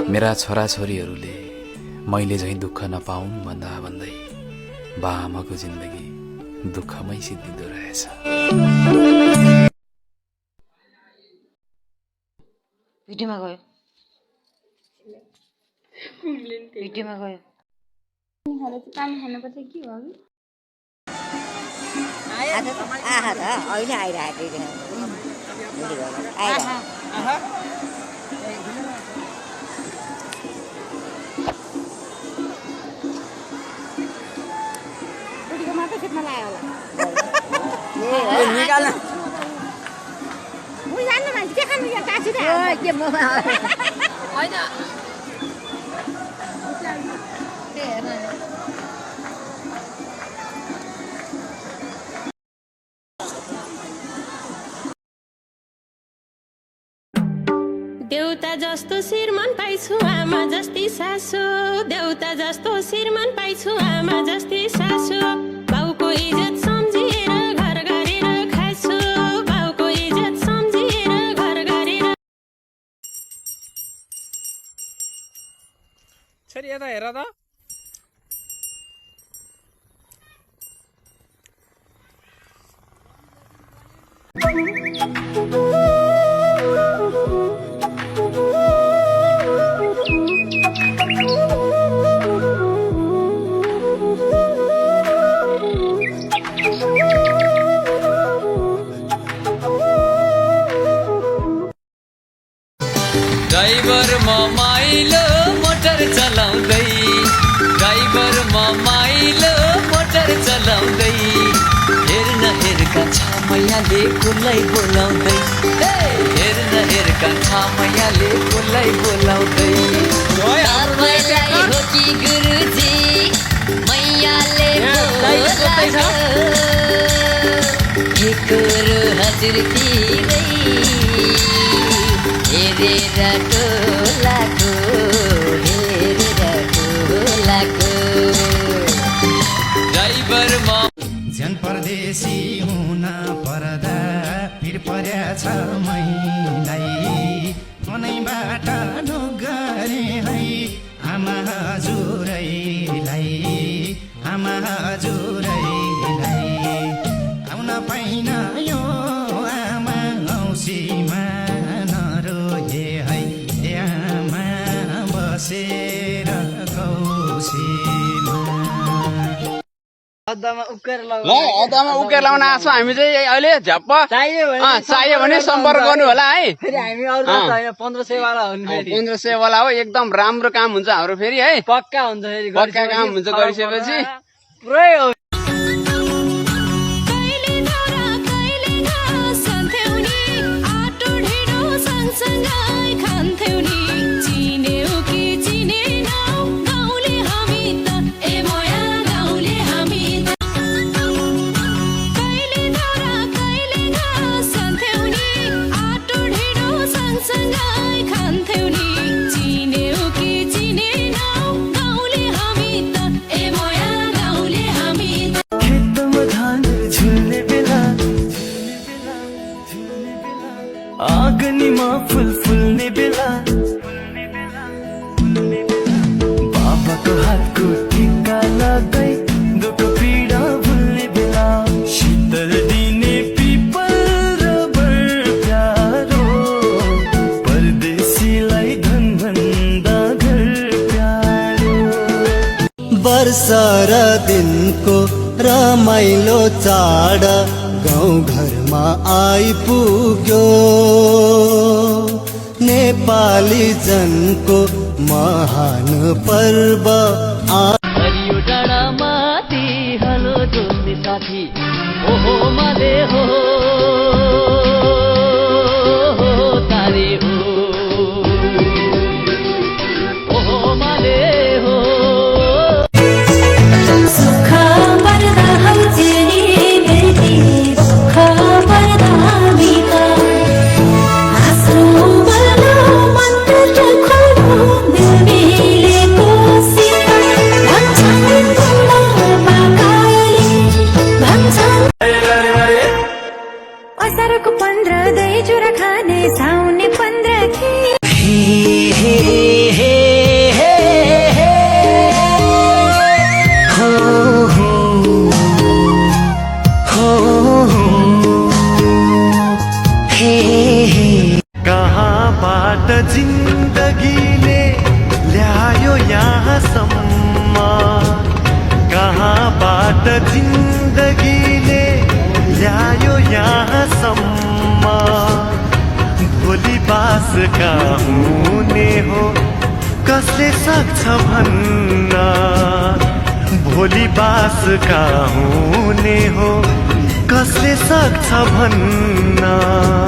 मेरा छोराछोरीहरूले मैले झैं दुःख नपाउन् भन्दा भन्दै बाआमाको जिन्दगी दुःखमै सिद्धिँदो रहेछ। पिटीमा गयो पिटीमा गयो पानी खानुपर्छ के हो आहा त अहिले आइरहेको मात्रै खेतमा लाग्यो होला निकाल म जान्न मान्छे के खानु यहाँ काछु के म होइन देउता जस्तो श्रीमान पाइछु आमा जस्तै सासु देउता जस्तो श्रीमान पाइछु आमा जस्तै सासु बाउको इज्जत सम्झिएर घर गरेर खाछु बाउको इज्जत सम्झिएर घर गरेर छोरी यता हेर त ड्राइभर माइलो मोटर चलाउँदै ड्राइभर माइलो मोटर चलाउँदै हेर्न हेरका छ मैयाले कसलाई बोलाउँदै हेर्न हेरका छ मैयाले कसलाई बोलाउँदै हो कि गुरुजी मैयाले बोलाउँदै एकरो हजुर तिरै हेरेर टोलाको ड्राइभर ज्यान परदेशी हुन पर्दा फिर पर्याछ मैलाई मनैबाट नगरे है आमा हजुरैलाई आमा हजुरैलाई आउन पाइन यो आमा औसीमा नरोए है आमा बसेर कौसीमा अदामा उकेर लाउन आएको हामी चाहिँ अहिले झ्याप्प चाहियो भने सम्पर्क गर्नु होला है। फेरि हामी अरु त हैन 1500 वाला हो नि फेरि 1500 वाला हो एकदम राम्रो काम हुन्छ हाम्रो फेरि है पक्का हुन्छ फेरि पक्का काम हुन्छ गरिसकेपछि पुरै हो। आँगनीमा फुल फुल्ने बेला बाबाको हातको टिका लगाई दुःख पीडा भुल्ने बेला शीतल दिने पिपल र बर प्यारो परदेशीलाई धन भन्दा घर प्यारो वर्षा र दिनको रमाइलो चाड गाउँ घरमा आइपुग्यो नेपाली जनको महान पर्व हरियो डाँडामा ती हलो जोड्ने साथी ओहो माले हो तारे हो ओहो माले हो जिन्दगीले ल्यायो यहाँसम्म कहाँबाट जिन्दगीले ल्यायो यहाँसम्म भोलि बास कहाँ हुने हो कसले सक्छ भन्न भोलि बास कहाँ हुने हो कसले सक्छ भन्न